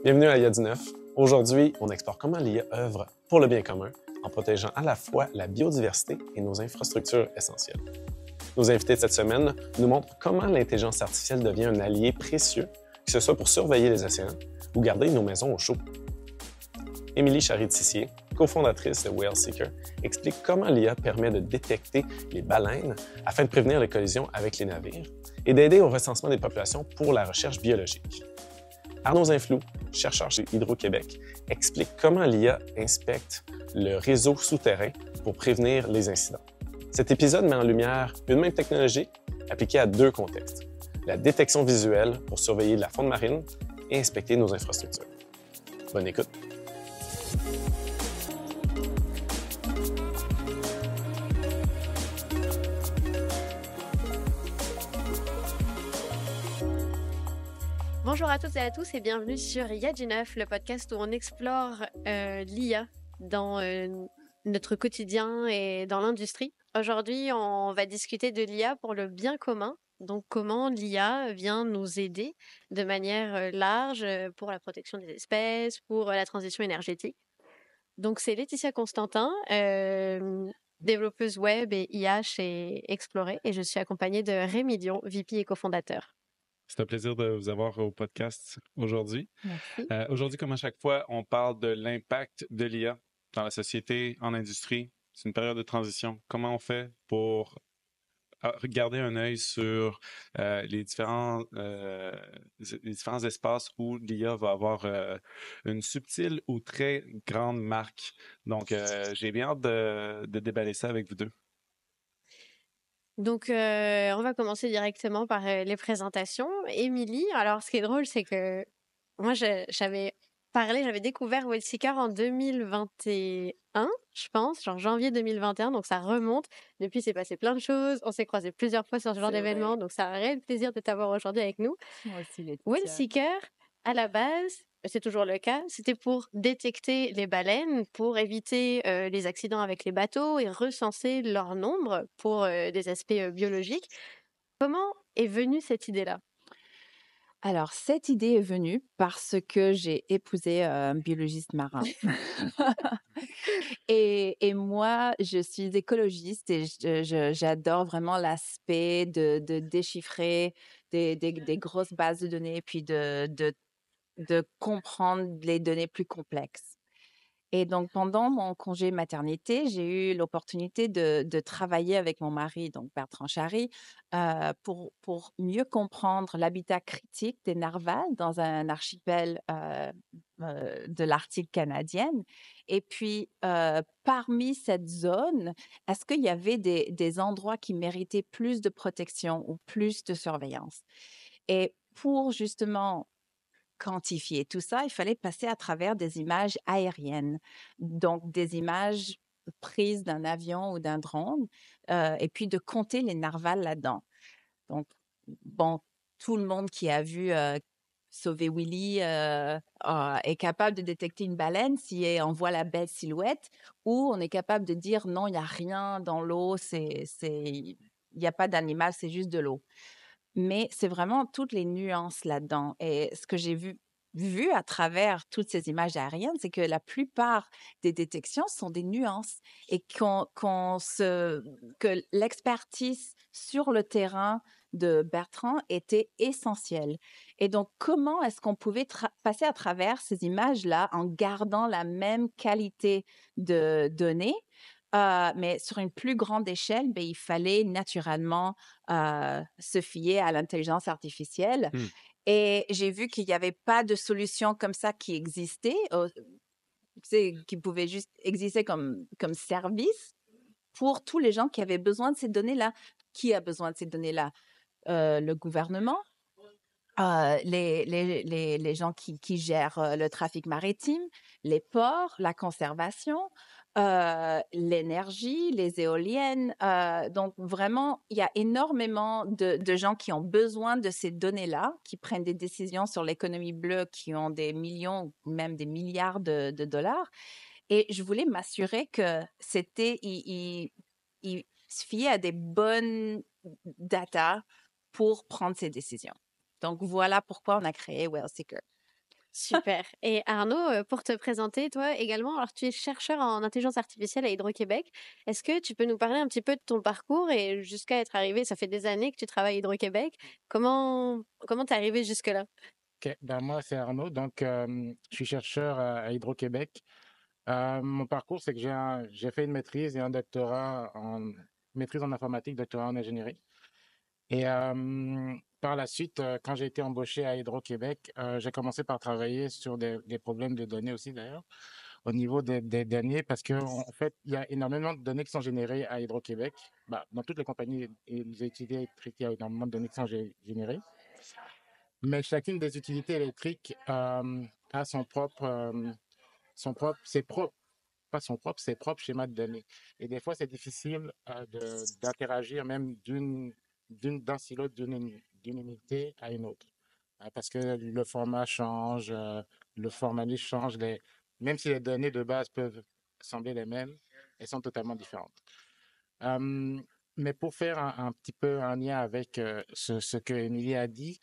Bienvenue à IA19. Aujourd'hui, on explore comment l'IA œuvre pour le bien commun en protégeant à la fois la biodiversité et nos infrastructures essentielles. Nos invités de cette semaine nous montrent comment l'intelligence artificielle devient un allié précieux, que ce soit pour surveiller les océans ou garder nos maisons au chaud. Émilie Charry-Tissier, cofondatrice de Whale Seeker, explique comment l'IA permet de détecter les baleines afin de prévenir les collisions avec les navires et d'aider au recensement des populations pour la recherche biologique. Arnaud Zinflou, chercheur chez Hydro-Québec, explique comment l'IA inspecte le réseau souterrain pour prévenir les incidents. Cet épisode met en lumière une même technologie appliquée à deux contextes: la détection visuelle pour surveiller la faune marine et inspecter nos infrastructures. Bonne écoute! Bonjour à toutes et à tous et bienvenue sur IA19, le podcast où on explore l'IA dans notre quotidien et dans l'industrie. Aujourd'hui, on va discuter de l'IA pour le bien commun, donc comment l'IA vient nous aider de manière large pour la protection des espèces, pour la transition énergétique. Donc c'est Laetitia Constantin, développeuse web et IA chez Explorer, et je suis accompagnée de Rémi Dion, VP et cofondateur. C'est un plaisir de vous avoir au podcast aujourd'hui. Merci. Aujourd'hui, comme à chaque fois, on parle de l'impact de l'IA dans la société, en industrie. C'est une période de transition. Comment on fait pour garder un œil sur les différents espaces où l'IA va avoir une subtile ou très grande marque. Donc, j'ai bien hâte de déballer ça avec vous deux. Donc, on va commencer directement par les présentations. Émilie, alors ce qui est drôle, c'est que moi, j'avais découvert Whale Seeker en 2021, je pense, genre janvier 2021, donc ça remonte. Depuis, c'est passé plein de choses. On s'est croisés plusieurs fois sur ce genre d'événement, donc ça a un réel plaisir de t'avoir aujourd'hui avec nous. Moi aussi, Laetitia. Whale Seeker, à la base, c'est toujours le cas, c'était pour détecter les baleines, pour éviter les accidents avec les bateaux et recenser leur nombre pour des aspects biologiques. Comment est venue cette idée-là? Alors, cette idée est venue parce que j'ai épousé un biologiste marin. Et moi, je suis écologiste et j'adore vraiment l'aspect de déchiffrer des grosses bases de données, puis de comprendre les données plus complexes. Et donc, pendant mon congé maternité, j'ai eu l'opportunité de travailler avec mon mari, donc Bertrand Charry, pour mieux comprendre l'habitat critique des narvals dans un archipel de l'Arctique canadienne. Et puis, parmi cette zone, est-ce qu'il y avait des endroits qui méritaient plus de protection ou plus de surveillance? Et pour justement quantifier tout ça, il fallait passer à travers des images aériennes, donc des images prises d'un avion ou d'un drone, et puis de compter les narvals là-dedans. Donc, bon, tout le monde qui a vu Sauver Willy est capable de détecter une baleine si on voit la belle silhouette, ou on est capable de dire non, il n'y a rien dans l'eau, il n'y a pas d'animal, c'est juste de l'eau. Mais c'est vraiment toutes les nuances là-dedans. Et ce que j'ai vu à travers toutes ces images aériennes, c'est que la plupart des détections sont des nuances et que l'expertise sur le terrain de Bertrand était essentielle. Et donc, comment est-ce qu'on pouvait passer à travers ces images-là en gardant la même qualité de données? Mais sur une plus grande échelle, il fallait naturellement se fier à l'intelligence artificielle. Et j'ai vu qu'il n'y avait pas de solution comme ça qui existait, qui pouvait juste exister comme service pour tous les gens qui avaient besoin de ces données-là. Qui a besoin de ces données-là? Le gouvernement, les gens qui gèrent le trafic maritime, les ports, la conservation, l'énergie, les éoliennes. Donc, vraiment, il y a énormément de gens qui ont besoin de ces données-là, qui prennent des décisions sur l'économie bleue, qui ont des millions ou même des milliards de dollars. Et je voulais m'assurer que ils se fiaient à des bonnes data pour prendre ces décisions. Donc, voilà pourquoi on a créé Whale Seeker. Super. Et Arnaud, pour te présenter, toi également, alors tu es chercheur en intelligence artificielle à Hydro-Québec. Est-ce que tu peux nous parler un petit peu de ton parcours et jusqu'à être arrivé, ça fait des années que tu travailles à Hydro-Québec. Comment t'es arrivé jusque-là? Ok, ben moi c'est Arnaud, donc je suis chercheur à Hydro-Québec. Mon parcours, c'est que j'ai fait une maîtrise et un doctorat en maîtrise en informatique, doctorat en ingénierie. Et par la suite, quand j'ai été embauché à Hydro-Québec, j'ai commencé par travailler sur des problèmes de données aussi d'ailleurs, au niveau des données, parce qu'en fait, il y a énormément de données qui sont générées à Hydro-Québec. Bah, dans toutes les compagnies et les utilités électriques, il y a énormément de données qui sont générées. Mais chacune des utilités électriques a ses propres, pas son propre, ses propres schémas de données. Et des fois, c'est difficile d'interagir même d'un silo, d'une unité à une autre. Parce que le format change, le formalisme change, même si les données de base peuvent sembler les mêmes, elles sont totalement différentes. Euh, mais pour faire un petit peu un lien avec ce que Émilie a dit,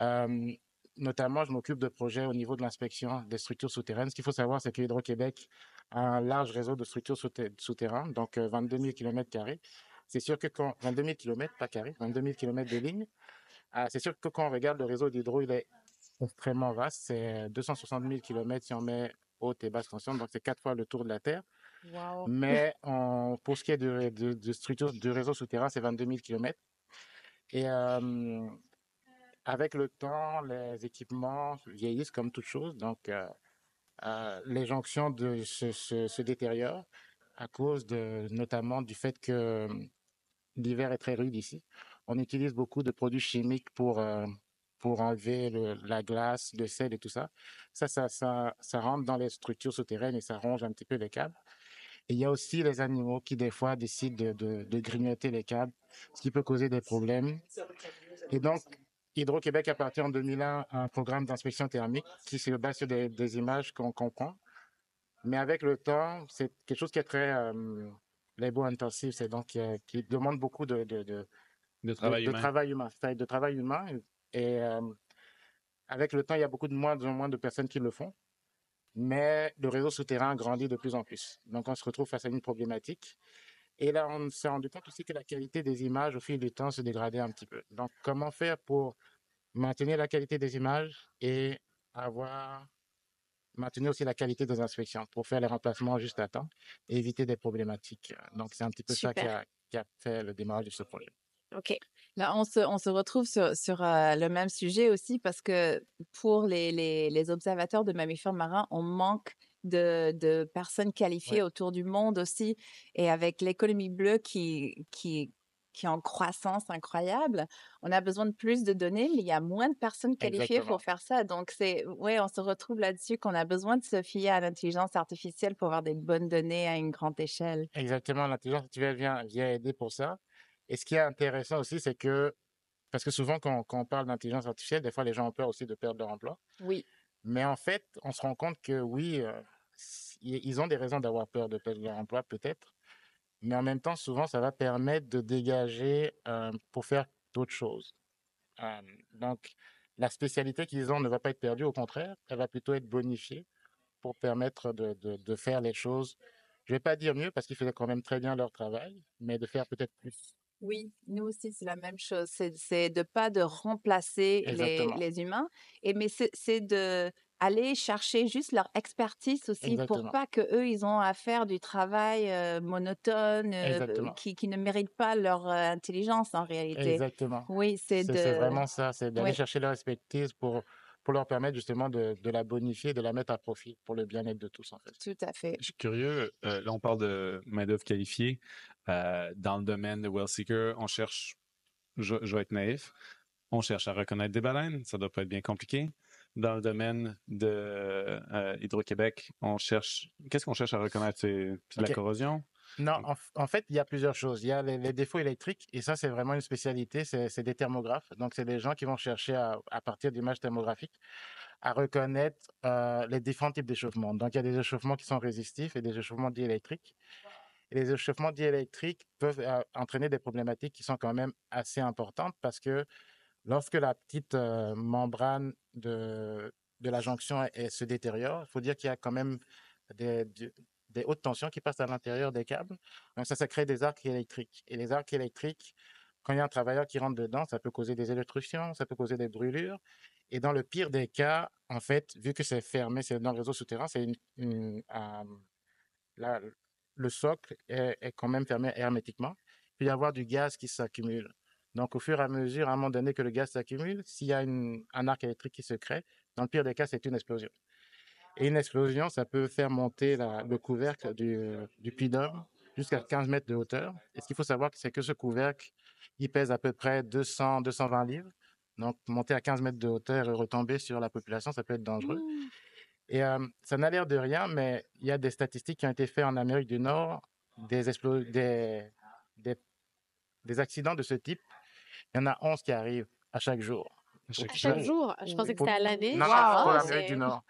euh, notamment, je m'occupe de projets au niveau de l'inspection des structures souterraines. Ce qu'il faut savoir, c'est que Hydro-Québec a un large réseau de structures souterraines, donc 22 000 km². C'est sûr que quand 22 000 km, pas carrés, 22 000 km de ligne, c'est sûr que quand on regarde le réseau d'Hydro, il est extrêmement vaste. C'est 260 000 km si on met haute et basse tension, donc c'est 4 fois le tour de la Terre. Wow. Mais pour ce qui est de structure du réseau souterrain, c'est 22 000 km. Et avec le temps, les équipements vieillissent comme toute chose, donc les jonctions se détériorent à cause notamment du fait que l'hiver est très rude ici. On utilise beaucoup de produits chimiques pour enlever la glace, le sel et tout ça. Ça rentre dans les structures souterraines et ça ronge un petit peu les câbles. Et il y a aussi les animaux qui, des fois, décident de grignoter les câbles, ce qui peut causer des problèmes. Et donc, Hydro-Québec a parti en 2001 un programme d'inspection thermique qui se base sur des images qu'on comprend. Mais avec le temps, c'est quelque chose qui est très labor-intensif, c'est donc qui demande beaucoup De travail humain. travail humain. De travail humain. Et avec le temps, il y a beaucoup de moins en moins de personnes qui le font. Mais le réseau souterrain grandit de plus en plus. Donc, on se retrouve face à une problématique. Et là, on s'est rendu compte aussi que la qualité des images, au fil du temps, se dégradait un petit peu. Donc, comment faire pour maintenir la qualité des images et maintenir aussi la qualité des inspections pour faire les remplacements juste à temps et éviter des problématiques. Donc, c'est un petit peu ça Super. qui a fait le démarrage de ce projet. Ok. Là, on se retrouve sur le même sujet aussi parce que pour les observateurs de mammifères marins, on manque de personnes qualifiées Ouais, autour du monde aussi. Et avec l'économie bleue qui est en croissance incroyable, on a besoin de plus de données, mais il y a moins de personnes qualifiées exactement. pour faire ça. Donc, ouais, on se retrouve là-dessus qu'on a besoin de se fier à l'intelligence artificielle pour avoir des bonnes données à une grande échelle. Exactement, l'intelligence artificielle vient aider pour ça. Et ce qui est intéressant aussi, c'est que, parce que souvent, quand on parle d'intelligence artificielle, des fois, les gens ont peur aussi de perdre leur emploi. Oui. Mais en fait, on se rend compte que oui, ils ont des raisons d'avoir peur de perdre leur emploi, peut-être. Mais en même temps, souvent, ça va permettre de dégager pour faire d'autres choses. Euh, donc, la spécialité qu'ils ont ne va pas être perdue, au contraire, elle va plutôt être bonifiée pour permettre de faire les choses. Je vais pas dire mieux parce qu'ils faisaient quand même très bien leur travail, mais de faire peut-être plus. Oui, nous aussi, c'est la même chose. C'est de pas de remplacer Exactement, les humains, mais c'est de aller chercher juste leur expertise aussi pour exactement, pas que eux ils ont à faire du travail monotone exactement, qui ne mérite pas leur intelligence en réalité. exactement. Oui, C'est vraiment ça, c'est d'aller oui, chercher leur expertise pour leur permettre justement de la bonifier, de la mettre à profit pour le bien-être de tous, en fait. tout à fait. Je suis curieux, là on parle de main-d'œuvre qualifiée. Dans le domaine de Wellseeker, on cherche, je vais être naïf, on cherche à reconnaître des baleines, ça doit pas être bien compliqué. Dans le domaine de Hydro-Québec, qu'est-ce qu'on cherche à reconnaître? C'est de la OK. corrosion? Non, en fait, il y a plusieurs choses. Il y a les défauts électriques, et ça, c'est vraiment une spécialité, c'est des thermographes. Donc, c'est des gens qui vont chercher à partir d'images thermographiques, à reconnaître les différents types d'échauffements. Donc, il y a des échauffements qui sont résistifs et des échauffements diélectriques. Et les échauffements diélectriques peuvent entraîner des problématiques qui sont quand même assez importantes parce que lorsque la petite membrane de la jonction se détériore, il faut dire qu'il y a quand même des, du- des hautes tensions qui passent à l'intérieur des câbles. Donc ça crée des arcs électriques. Et les arcs électriques, quand il y a un travailleur qui rentre dedans, ça peut causer des électrocutions, ça peut causer des brûlures. Et dans le pire des cas, en fait, vu que c'est fermé, c'est dans le réseau souterrain, là, le socle est quand même fermé hermétiquement. Il peut y avoir du gaz qui s'accumule. Donc, au fur et à mesure, à un moment donné que le gaz s'accumule, s'il y a un arc électrique qui se crée, dans le pire des cas, c'est une explosion. Et une explosion, ça peut faire monter le couvercle du puits d'homme jusqu'à 15 mètres de hauteur. Et ce qu'il faut savoir, c'est que ce couvercle, il pèse à peu près 200, 220 livres. Donc, monter à 15 mètres de hauteur et retomber sur la population, ça peut être dangereux. Et ça n'a l'air de rien, mais il y a des statistiques qui ont été faites en Amérique du Nord, des, des accidents de ce type. Il y en a 11 qui arrivent à chaque jour. À chaque jour? Je pensais que Pour- c'était à l'année. Non, non, Wow, pour l'Amérique du c'est... Nord.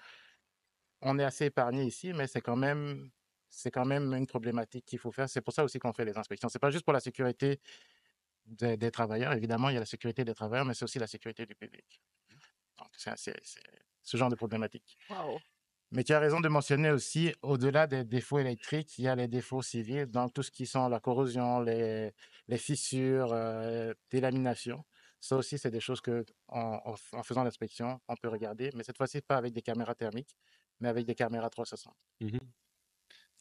On est assez épargné ici, mais c'est quand même une problématique qu'il faut faire. C'est pour ça aussi qu'on fait les inspections. C'est pas juste pour la sécurité des travailleurs. Évidemment, il y a la sécurité des travailleurs, mais c'est aussi la sécurité du public. Donc, c'est ce genre de problématique. Wow. Mais tu as raison de mentionner aussi, au-delà des défauts électriques, il y a les défauts civils, donc tout ce qui sont la corrosion, les fissures, des laminations. Ça aussi, c'est des choses que, en faisant l'inspection, on peut regarder, mais cette fois-ci, pas avec des caméras thermiques, mais avec des caméras 360. Mhm. Dans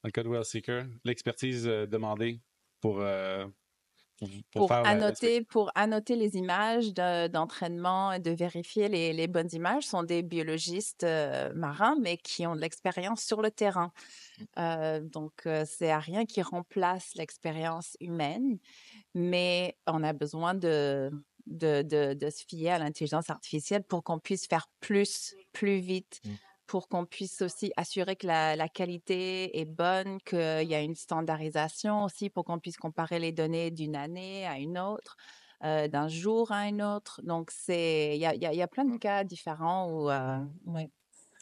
le cas de Well Seeker, l'expertise demandée pour, euh, pour faire l'inspection. Pour annoter les images d'entraînement et de vérifier les bonnes images sont des biologistes marins, mais qui ont de l'expérience sur le terrain. Donc, c'est rien qui remplace l'expérience humaine, mais on a besoin de se fier à l'intelligence artificielle pour qu'on puisse faire plus vite, pour qu'on puisse aussi assurer que la qualité est bonne, qu'il y a une standardisation aussi pour qu'on puisse comparer les données d'une année à une autre, d'un jour à un autre. Donc, il y a plein de cas différents où, ouais.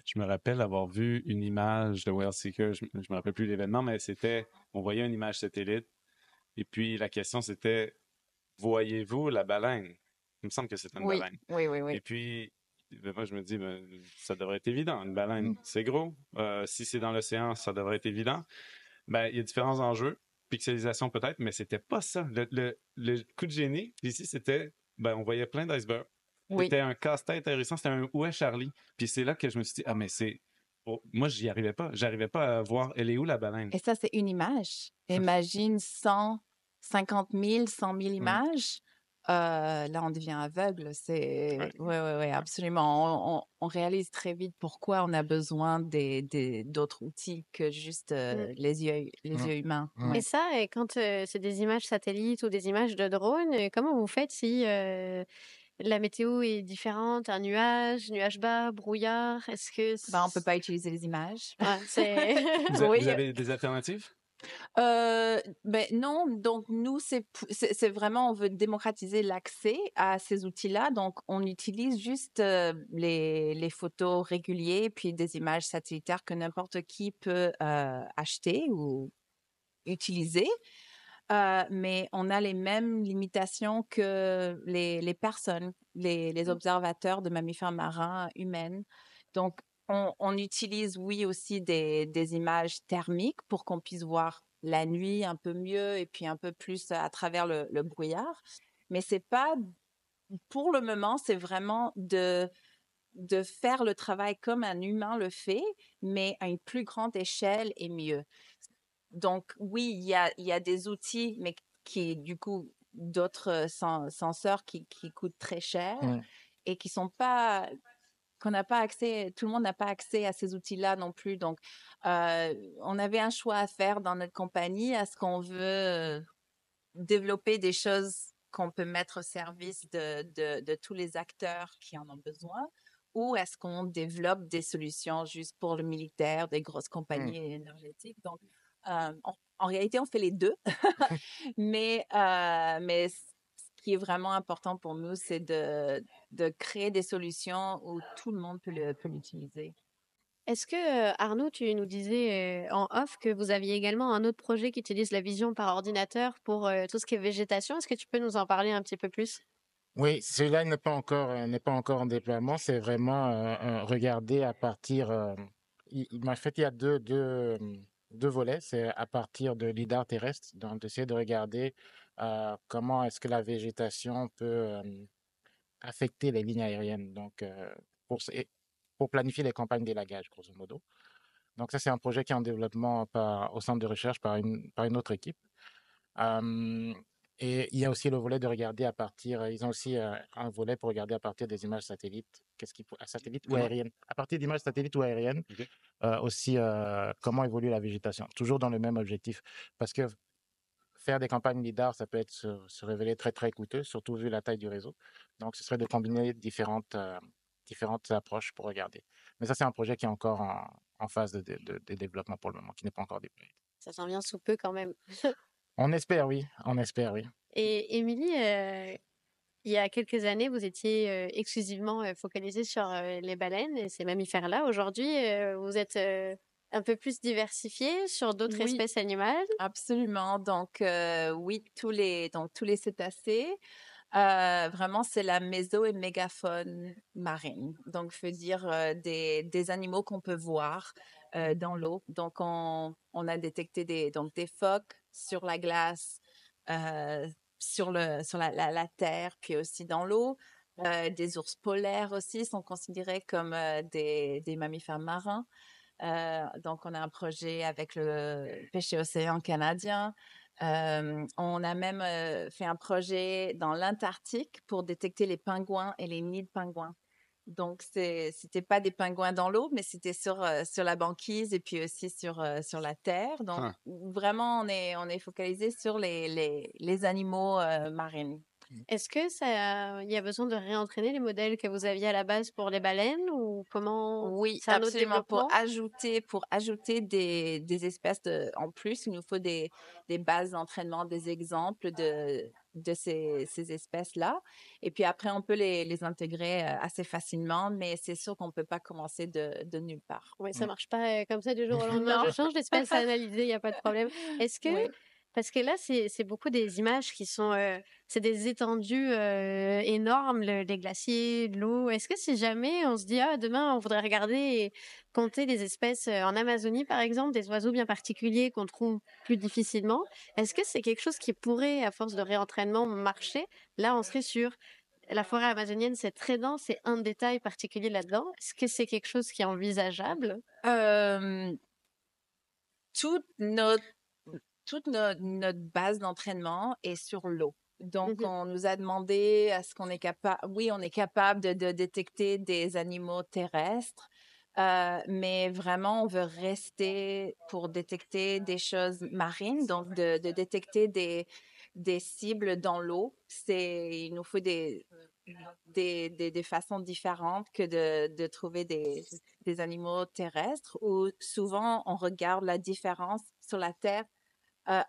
Je me rappelle avoir vu une image de Well Seeker, je me rappelle plus l'événement, mais on voyait une image satellite, et puis la question c'était, voyez-vous la baleine? Il me semble que c'était une Oui, baleine. oui, oui, oui. Et puis, moi, je me dis, ça devrait être évident. Une baleine, c'est gros. Si c'est dans l'océan, ça devrait être évident. Ben, il y a différents enjeux. Pixelisation peut-être, mais c'était pas ça. Le coup de génie, ici, c'était, on voyait plein d'icebergs. Oui. C'était un casse-tête ahurissant. C'était un Où est Charlie? Puis c'est là que je me suis dit, mais moi, j'y arrivais pas. J'arrivais pas à voir, elle est où la baleine? Et ça, c'est une image. Imagine 150 000, 100 000 images. Là, on devient aveugle. Ouais, absolument. On réalise très vite pourquoi on a besoin d'autres outils que juste les yeux humains. Et ça, et quand c'est des images satellites ou des images de drone, comment vous faites si la météo est différente, un nuage bas, brouillard? Est-ce que... On peut pas utiliser les images. Ouais, c'est... Vous avez des alternatives? Non, donc nous, c'est vraiment, on veut démocratiser l'accès à ces outils-là. Donc, on utilise juste les photos réguliers, puis des images satellitaires que n'importe qui peut acheter ou utiliser. Mais on a les mêmes limitations que les personnes, les observateurs de mammifères marins humaines. Donc, on utilise, oui, aussi des images thermiques pour qu'on puisse voir la nuit un peu mieux et puis un peu plus à travers le brouillard. Mais c'est pas, pour le moment, c'est vraiment de faire le travail comme un humain le fait, mais à une plus grande échelle et mieux. Donc, oui, il y a des outils, mais qui, du coup, d'autres senseurs qui coûtent très cher et qui sont pas, qu'on n'a pas accès, tout le monde n'a pas accès à ces outils-là non plus. Donc, on avait un choix à faire dans notre compagnie. Est-ce qu'on veut développer des choses qu'on peut mettre au service de tous les acteurs qui en ont besoin? Ou est-ce qu'on développe des solutions juste pour le militaire, des grosses compagnies énergétiques? Donc, en réalité, on fait les deux. mais ce qui est vraiment important pour nous, c'est de créer des solutions où tout le monde peut l'utiliser. Est-ce que, Arnaud, tu nous disais en off que vous aviez également un autre projet qui utilise la vision par ordinateur pour tout ce qui est végétation. Est-ce que tu peux nous en parler un petit peu plus? Oui, celui-là n'est pas encore en déploiement. C'est vraiment regarder à partir. En fait, il y a deux volets. C'est à partir de lidar terrestre, donc d'essayer de regarder comment est-ce que la végétation peut affecter les lignes aériennes. Donc, pour planifier les campagnes d'élagage, grosso modo. Donc, ça, c'est un projet qui est en développement au centre de recherche par une autre équipe. Euh, et il y a aussi le volet de regarder à partir, ils ont aussi un volet pour regarder à partir des images satellites, satellites ou Comment? aériennes, à partir d'images satellites ou aériennes, OK. aussi comment évolue la végétation, toujours dans le même objectif. Parce que faire des campagnes LIDAR, ça peut être se révéler très très coûteux, surtout vu la taille du réseau. Donc ce serait de combiner différentes approches pour regarder. Mais ça, c'est un projet qui est encore en phase de développement pour le moment, qui n'est pas encore déployé. Ça s'en vient sous peu quand même. On espère, oui. On espère, oui. Et Émilie, il y a quelques années, vous étiez exclusivement focalisée sur les baleines et ces mammifères-là. Aujourd'hui, vous êtes un peu plus diversifiée sur d'autres Oui, espèces animales. absolument. Donc, oui, tous les cétacés. Vraiment, c'est la méso et mégafaune marine. Donc, je veux dire des animaux qu'on peut voir dans l'eau. Donc, on a détecté des phoques sur la glace, euh, sur la terre, puis aussi dans l'eau. Des ours polaires aussi sont considérés comme des mammifères marins. Donc, on a un projet avec le Pêcher Océan canadien. On a même fait un projet dans l'Antarctique pour détecter les pingouins et les nids de pingouins. Donc, c'était pas des pingouins dans l'eau, mais c'était sur la banquise et puis aussi sur la terre. Donc, Huh. vraiment, on est focalisé sur les animaux marins. Est-ce que il y a besoin de réentraîner les modèles que vous aviez à la base pour les baleines ou comment Oui, c'est un autre absolument. développement? Pour ajouter des espèces en plus, il nous faut des bases d'entraînement, des exemples de ces espèces-là. Et puis après, on peut les intégrer assez facilement, mais c'est sûr qu'on peut pas commencer de nulle part. Oui, ça marche pas comme ça du jour au lendemain. Non. Je change d'espèce à analyser, il n'y a pas de problème. Est-ce que, Oui. parce que là, c'est beaucoup des images qui sont, c'est des étendues énormes, les glaciers, l'eau. Est-ce que si jamais on se dit, ah, demain, on voudrait regarder et compter des espèces en Amazonie, par exemple, des oiseaux bien particuliers qu'on trouve plus difficilement, est-ce que c'est quelque chose qui pourrait, à force de réentraînement, marcher? Là, on serait sur la forêt amazonienne, c'est très dense, c'est un détail particulier là-dedans. Est-ce que c'est quelque chose qui est envisageable? Euh, toute notre notre base d'entraînement est sur l'eau. Donc, Mhm. on nous a demandé est-ce qu'on est capable, oui, on est capable de détecter des animaux terrestres, mais vraiment, on veut rester pour détecter des choses marines, donc de détecter des cibles dans l'eau. Il nous faut des façons différentes que de trouver des animaux terrestres, où souvent, on regarde la différence sur la Terre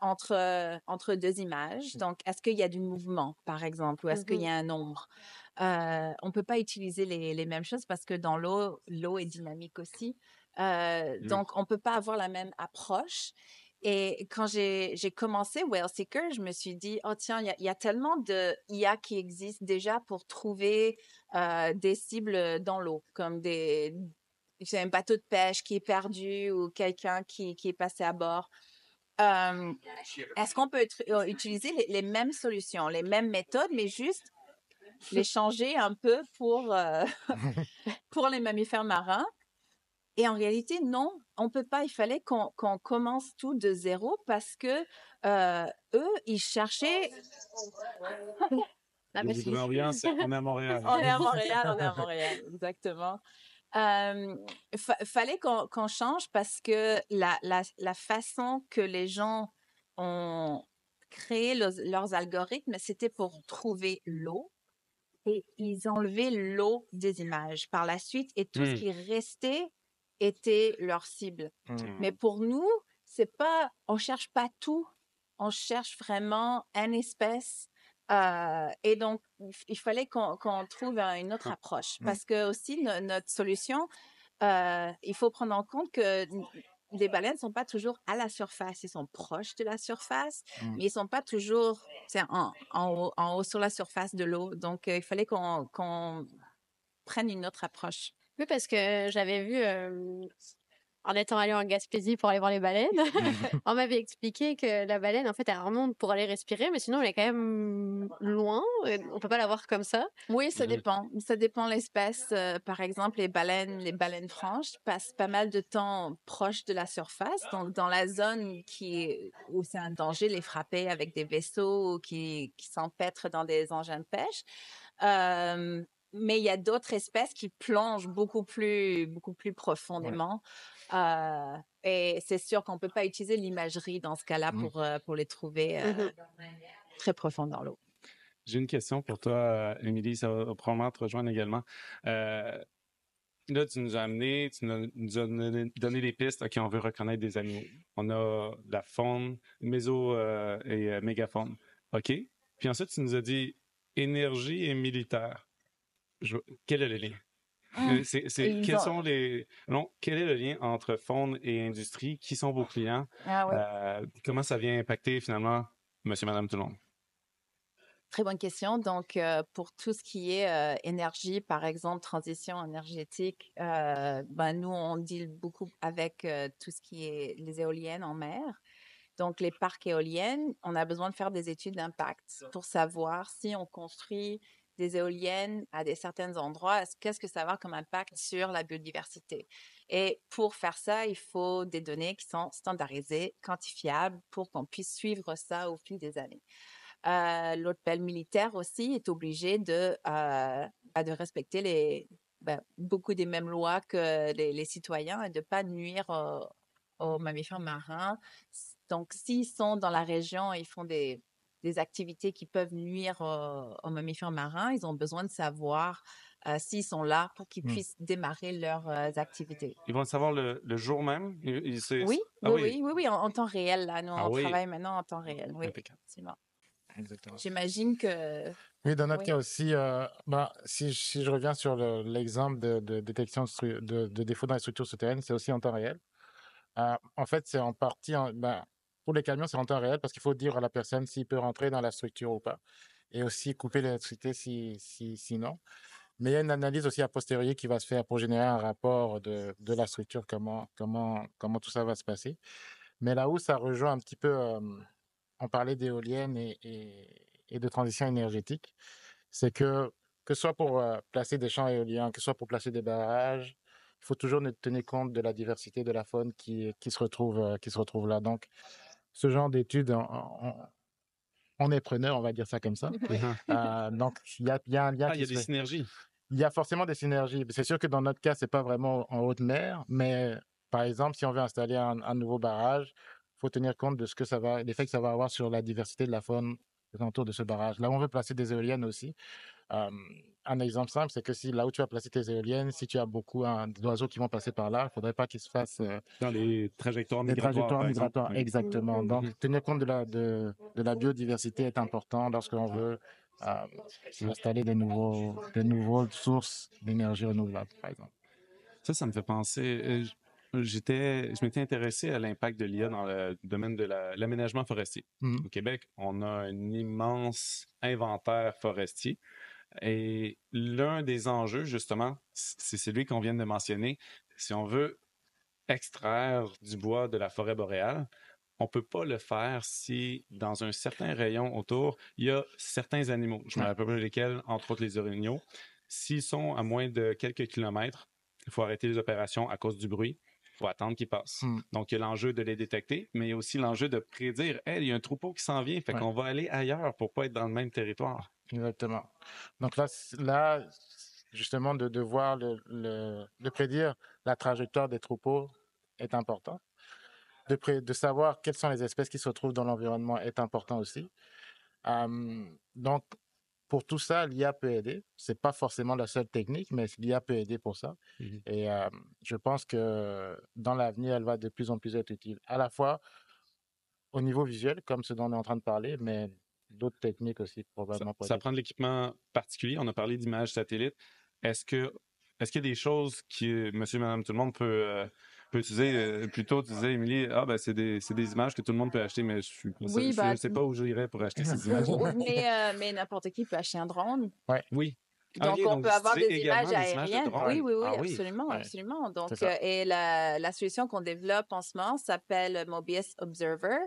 entre deux images. Donc, est-ce qu'il y a du mouvement, par exemple, ou est-ce qu'il y a un ombre? On ne peut pas utiliser les mêmes choses parce que dans l'eau est dynamique aussi. Donc, on ne peut pas avoir la même approche. Et quand j'ai commencé Whale Seeker, je me suis dit, oh tiens, il y a tellement de IA qui existent déjà pour trouver des cibles dans l'eau, comme c'est un bateau de pêche qui est perdu ou quelqu'un qui est passé à bord. Est-ce qu'on peut utiliser les mêmes solutions, les mêmes méthodes, mais juste les changer un peu pour les mammifères marins? Et en réalité, non, on peut pas. Il fallait qu'on commence tout de zéro parce que eux, ils cherchaient. Ah, Vous merci. voudrez ambiance, on est à Montréal. On est à Montréal, exactement. Fallait qu'on change parce que la façon que les gens ont créé leurs algorithmes, c'était pour trouver l'eau et ils enlevaient l'eau des images par la suite et tout ce qui restait était leur cible. Mais pour nous, on cherche pas tout, on cherche vraiment une espèce. Et donc, il fallait qu'on trouve une autre approche parce que aussi notre solution, il faut prendre en compte que les baleines sont pas toujours à la surface. Ils sont proches de la surface, Mm. mais ils sont pas toujours en haut sur la surface de l'eau. Donc, il fallait qu'on prenne une autre approche. Oui, parce que j'avais vu, en étant allée en Gaspésie pour aller voir les baleines, on m'avait expliqué que la baleine, en fait, elle remonte pour aller respirer, mais sinon, elle est quand même loin. On peut pas la voir comme ça. Oui, ça dépend. Ça dépend de l'espèce. Par exemple, les baleines franches passent pas mal de temps proche de la surface, donc dans la zone où c'est un danger de les frapper avec des vaisseaux qui s'empêtrent dans des engins de pêche. Mais il y a d'autres espèces qui plongent beaucoup plus profondément. Et c'est sûr qu'on peut pas utiliser l'imagerie dans ce cas-là pour les trouver très profonds dans l'eau. J'ai une question pour toi, Émilie, ça va probablement te rejoindre également. Là, tu nous as donné des pistes. OK, on veut reconnaître des animaux. On a la faune, et mégafaune. OK. Puis ensuite, tu nous as dit énergie et militaire. Quel est le lien? Quel est le lien entre faune et industrie? Qui sont vos clients? Comment ça vient impacter finalement monsieur, madame, tout le monde? Très bonne question. Donc, pour tout ce qui est énergie, par exemple, transition énergétique, nous, on deal beaucoup avec tout ce qui est les éoliennes en mer. Donc, les parcs éoliennes, on a besoin de faire des études d'impact pour savoir si on construit des éoliennes à des certains endroits, qu'est-ce que ça va avoir comme impact sur la biodiversité. Et pour faire ça, il faut des données qui sont standardisées, quantifiables, pour qu'on puisse suivre ça au fil des années. L'hôtel militaire aussi est obligé de respecter beaucoup des mêmes lois que les citoyens et de ne pas nuire aux mammifères marins. Donc, s'ils sont dans la région et ils font des activités qui peuvent nuire aux mammifères marins, ils ont besoin de savoir s'ils sont là pour qu'ils puissent démarrer leurs activités. Ils vont le savoir le jour même? Oui, en temps réel. Là, nous, on travaille maintenant en temps réel. Oui, impeccable. Exactement. J'imagine que... Oui, dans notre cas aussi, si je reviens sur l'exemple de détection de défauts dans les structures souterraines, c'est aussi en temps réel. En fait, c'est en partie, pour les camions, c'est en temps réel parce qu'il faut dire à la personne s'il peut rentrer dans la structure ou pas. Et aussi couper l'électricité sinon. Mais il y a une analyse aussi a posteriori qui va se faire pour générer un rapport de la structure, comment tout ça va se passer. Mais là où ça rejoint un petit peu, on parlait d'éoliennes et de transition énergétique, c'est que ce soit pour placer des champs éoliens, que ce soit pour placer des barrages, il faut toujours tenir compte de la diversité de la faune qui se retrouve là. Donc, ce genre d'études, on est preneur, on va dire ça comme ça. Donc, il y a un lien il y a des synergies. Il y a forcément des synergies. C'est sûr que dans notre cas, c'est pas vraiment en haute mer, mais par exemple, si on veut installer un nouveau barrage, il faut tenir compte de l'effet que ça va avoir sur la diversité de la faune autour de ce barrage. Là où on veut placer des éoliennes aussi, un exemple simple, c'est que là où tu vas placer tes éoliennes, si tu as beaucoup d'oiseaux qui vont passer par là, il ne faudrait pas qu'ils se fassent dans les trajectoires migratoires. Trajectoires migratoires, exactement. Donc, tenir compte de la biodiversité est important lorsqu'on veut installer de nouvelles sources d'énergie renouvelable, par exemple. Ça me fait penser. Je m'étais intéressé à l'impact de l'IA dans le domaine de l'aménagement forestier. Au Québec, on a un immense inventaire forestier. Et l'un des enjeux, justement, c'est celui qu'on vient de mentionner. Si on veut extraire du bois de la forêt boréale, on peut pas le faire si, dans un certain rayon autour, il y a certains animaux. Je me rappelle pas lesquels, entre autres les orignaux. S'ils sont à moins de quelques kilomètres, il faut arrêter les opérations à cause du bruit. Il faut attendre qu'ils passent. Donc, il y a l'enjeu de les détecter, mais il y a aussi l'enjeu de prédire, il y a un troupeau qui s'en vient, fait qu'on va aller ailleurs pour pas être dans le même territoire. Exactement. Donc là justement, de voir de prédire la trajectoire des troupeaux est important. De savoir quelles sont les espèces qui se retrouvent dans l'environnement est important aussi. Donc, pour tout ça, l'IA peut aider. C'est pas forcément la seule technique, mais l'IA peut aider pour ça. Et je pense que dans l'avenir, elle va de plus en plus être utile, à la fois au niveau visuel, comme ce dont on est en train de parler, mais d'autres techniques aussi, probablement. Ça prend de l'équipement particulier. On a parlé d'images satellites. Est-ce qu'il y a des choses que monsieur, madame, tout le monde peux utiliser, plutôt, tu disais, Émilie, c'est des images que tout le monde peut acheter, mais Oui, je sais pas où j'irais pour acheter ces images. mais n'importe qui peut acheter un drone. Oui. Donc, OK, on donc peut avoir diffuser des images également des images de aériennes. drone. Oui, oui, oui, Ah oui. absolument, Ouais. absolument. Donc, C'est ça. et la solution qu'on développe en ce moment s'appelle Mobius Observer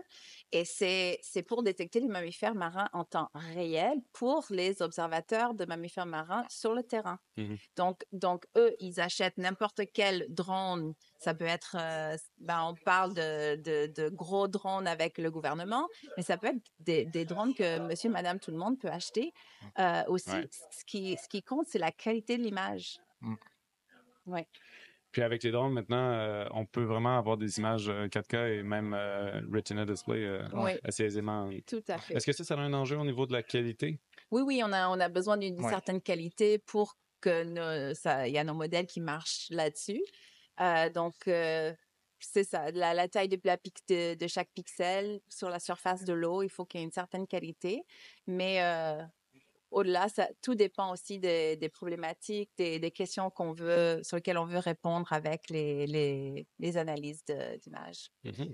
et c'est pour détecter les mammifères marins en temps réel pour les observateurs de mammifères marins sur le terrain. Mhm. Donc eux, ils achètent n'importe quel drone. Ça peut être, on parle de gros drones avec le gouvernement, mais ça peut être des drones que monsieur, madame, tout le monde peut acheter. Aussi, Ouais. ce qui compte, c'est la qualité de l'image. Mm. Ouais. Puis avec les drones, maintenant, on peut vraiment avoir des images 4K et même Retina Display Oui, assez aisément. tout à fait. Est-ce que ça a un enjeu au niveau de la qualité? Oui, on a besoin d'une Ouais. certaine qualité pour que il y a nos modèles qui marchent là-dessus. C'est ça, la taille de chaque pixel sur la surface de l'eau, il faut qu'il y ait une certaine qualité. Mais au-delà, tout dépend aussi des problématiques, des questions sur lesquelles on veut répondre avec les analyses d'images. Mhm.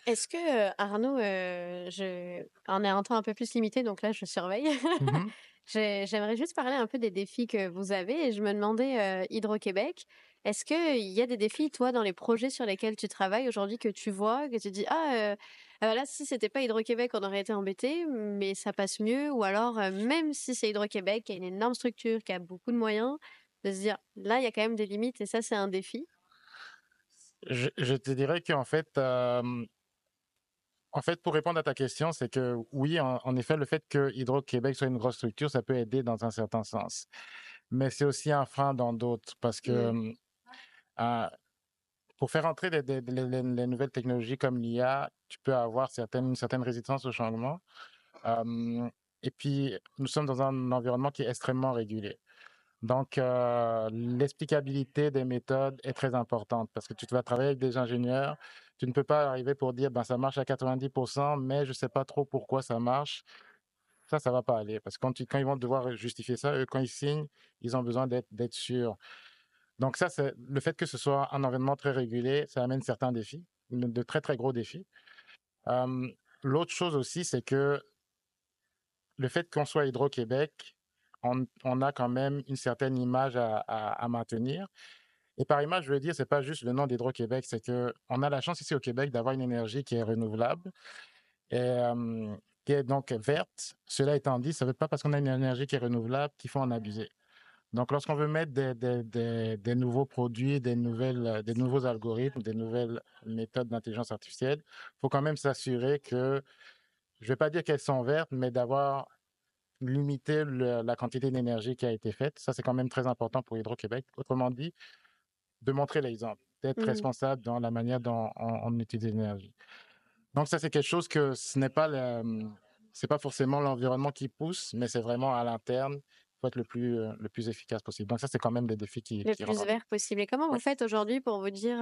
Est-ce que, Arnaud, on est en temps un peu plus limité, donc là, je surveille. Mhm. J'aimerais juste parler un peu des défis que vous avez et je me demandais, Hydro-Québec, est-ce qu'il y a des défis, toi, dans les projets sur lesquels tu travailles aujourd'hui, que tu vois, que tu dis, là, si c'était pas Hydro-Québec, on aurait été embêtés, mais ça passe mieux, ou alors, même si c'est Hydro-Québec, qui a une énorme structure, qui a beaucoup de moyens, de se dire, là, il y a quand même des limites et ça, c'est un défi. Je te dirais en fait, pour répondre à ta question, c'est que oui, en effet, le fait que Hydro-Québec soit une grosse structure, ça peut aider dans un certain sens. Mais c'est aussi un frein dans d'autres parce que euh, pour faire entrer les nouvelles technologies comme l'IA, tu peux avoir une certaine résistance au changement. Et puis, nous sommes dans un environnement qui est extrêmement régulé. Donc, l'explicabilité des méthodes est très importante parce que tu vas travailler avec des ingénieurs. Tu ne peux pas arriver pour dire, ben, ça marche à 90%, mais je ne sais pas trop pourquoi ça marche. Ça va pas aller parce que quand ils vont devoir justifier ça, eux, quand ils signent, ils ont besoin d'être sûrs. Donc, ça, c'est le fait que ce soit un environnement très régulé, ça amène certains défis, de très, très gros défis. Euh, L'autre chose aussi, c'est que le fait qu'on soit Hydro-Québec, on a quand même une certaine image à maintenir. Et par image, je veux dire, c'est pas juste le nom d'Hydro-Québec, c'est que on a la chance ici au Québec d'avoir une énergie qui est renouvelable et qui est donc verte. Cela étant dit, ça ne veut pas parce qu'on a une énergie qui est renouvelable qu'il faut en abuser. Donc, lorsqu'on veut mettre des nouveaux produits, des nouveaux algorithmes, des nouvelles méthodes d'intelligence artificielle, il faut quand même s'assurer que, je ne vais pas dire qu'elles sont vertes, mais d'avoir limité la quantité d'énergie qui a été faite. Ça, c'est quand même très important pour Hydro-Québec. Autrement dit, de montrer l'exemple, d'être Mmh. responsable dans la manière dont on utilise l'énergie. Donc ça, c'est quelque chose que c'est pas forcément l'environnement qui pousse, mais c'est vraiment à l'interne. Il faut être le plus efficace possible. Donc ça, c'est quand même des défis Le qui plus rentrent. vert possible. Et comment vous Ouais. faites aujourd'hui pour vous dire,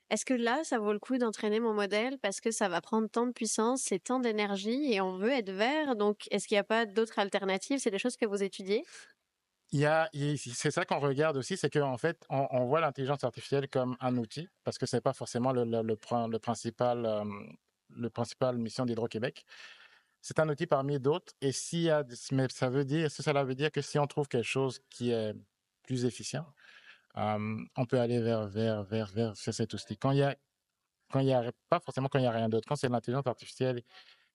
est-ce que là, ça vaut le coup d'entraîner mon modèle parce que ça va prendre tant de puissance et tant d'énergie et on veut être vert, donc est-ce qu'il n'y a pas d'autres alternatives? C'est des choses que vous étudiez? C'est ça qu'on regarde aussi, c'est qu'en fait, on voit l'intelligence artificielle comme un outil, parce que c'est pas forcément le principal mission d'Hydro-Québec. C'est un outil parmi d'autres, et mais cela veut dire que si on trouve quelque chose qui est plus efficient, on peut aller vers cet outil. Pas forcément quand il y a rien d'autre, quand c'est l'intelligence artificielle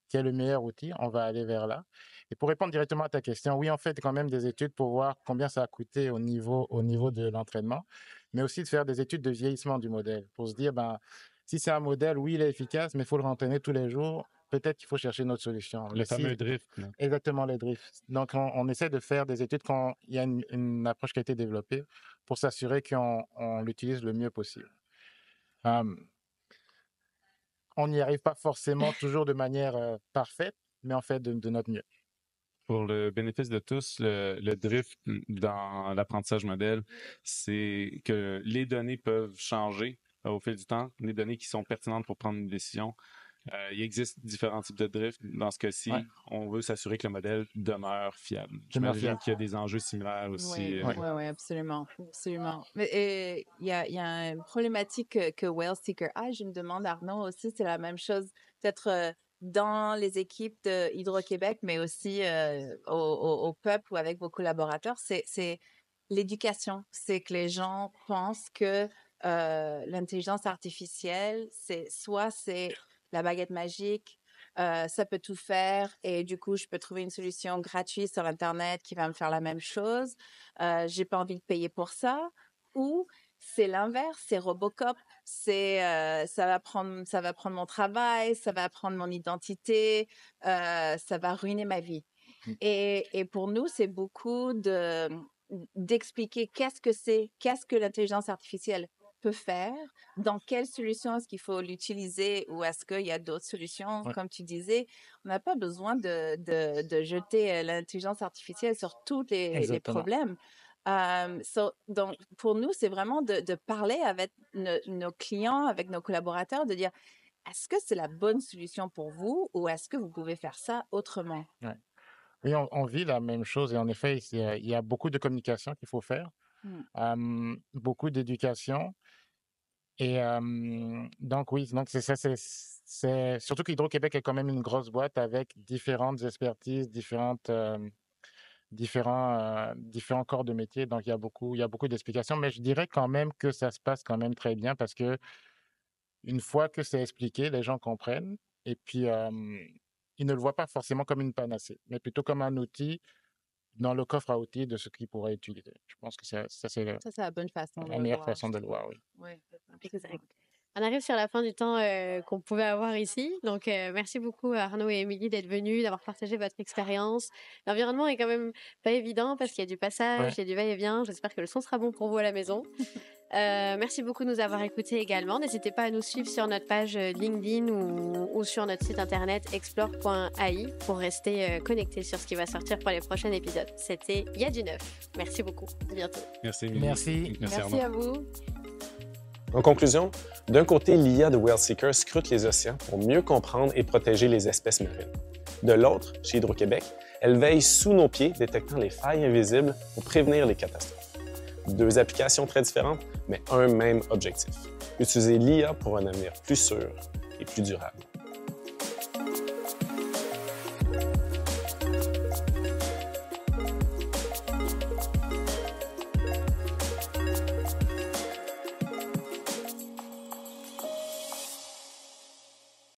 qui est le meilleur outil, on va aller vers là. Et pour répondre directement à ta question, oui, on fait quand même des études pour voir combien ça a coûté au niveau de l'entraînement, mais aussi de faire des études de vieillissement du modèle pour se dire, ben, si c'est un modèle, oui, il est efficace, mais il faut le rentraîner tous les jours. Peut-être qu'il faut chercher une autre solution. Le fameux drift. Là. Exactement, les drifts. Donc, on essaie de faire des études quand il y a une approche qui a été développée pour s'assurer qu'on l'utilise le mieux possible. On n'y arrive pas forcément toujours de manière parfaite, mais on fait de notre mieux. Pour le bénéfice de tous, le drift dans l'apprentissage modèle, c'est que les données peuvent changer au fil du temps, les données qui sont pertinentes pour prendre une décision. Il existe différents types de drift. Dans ce cas-ci, Ouais. on veut s'assurer que le modèle demeure fiable. Demeure J'imagine fiable. qu'il y a des enjeux similaires aussi. Oui, ouais, absolument, absolument. Mais et il y a une problématique que Well Seeker a. Je me demande, Arnaud aussi, c'est la même chose, peut-être dans les équipes de Hydro-Québec, mais aussi au peuple ou avec vos collaborateurs, c'est l'éducation. C'est que les gens pensent que l'intelligence artificielle, c'est la baguette magique. Ça peut tout faire et du coup, je peux trouver une solution gratuite sur Internet qui va me faire la même chose. J'ai pas envie de payer pour ça. Ou c'est l'inverse, c'est Robocop. Ça va prendre mon travail, ça va prendre mon identité, ça va ruiner ma vie. Et pour nous, c'est beaucoup d'expliquer qu'est-ce que l'intelligence artificielle peut faire, dans quelle solution est-ce qu'il faut l'utiliser ou est-ce qu'il y a d'autres solutions, Ouais. comme tu disais. On n'a pas besoin de jeter l'intelligence artificielle sur tous les Exactement. problèmes. Donc, pour nous, c'est vraiment de parler avec nos clients, avec nos collaborateurs, de dire, est-ce que c'est la bonne solution pour vous ou est-ce que vous pouvez faire ça autrement? Ouais. Oui, on vit la même chose et en effet, il y a beaucoup de communication qu'il faut faire, beaucoup d'éducation. Et donc oui, donc c'est ça, c'est surtout qu'Hydro-Québec est quand même une grosse boîte avec différentes expertises, différents corps de métier. Donc il y a beaucoup d'explications, mais je dirais quand même que ça se passe quand même très bien parce que une fois que c'est expliqué, les gens comprennent et puis ils ne le voient pas forcément comme une panacée, mais plutôt comme un outil dans le coffre à outils de ce qu'ils pourraient utiliser. Je pense que ça c'est Ça, c'est la bonne façon de la le meilleure voir, façon je de le trouve. voir, oui. Oui, Exact. absolument. On arrive sur la fin du temps qu'on pouvait avoir ici. Donc, merci beaucoup Arnaud et Émilie d'être venus, d'avoir partagé votre expérience. L'environnement est quand même pas évident parce qu'il y a du passage, Ouais. il y a du va-et-vient. J'espère que le son sera bon pour vous à la maison. Merci beaucoup de nous avoir écoutés également. N'hésitez pas à nous suivre sur notre page LinkedIn ou sur notre site internet explore.ai pour rester connecté sur ce qui va sortir pour les prochains épisodes. C'était Il y a du neuf. Merci beaucoup. À bientôt. Merci, Émilie. Merci. Merci Arnaud. à vous. En conclusion, d'un côté, l'IA de Well Seeker scrute les océans pour mieux comprendre et protéger les espèces marines. De l'autre, chez Hydro-Québec, elle veille sous nos pieds, détectant les failles invisibles pour prévenir les catastrophes. Deux applications très différentes, mais un même objectif: utiliser l'IA pour un avenir plus sûr et plus durable.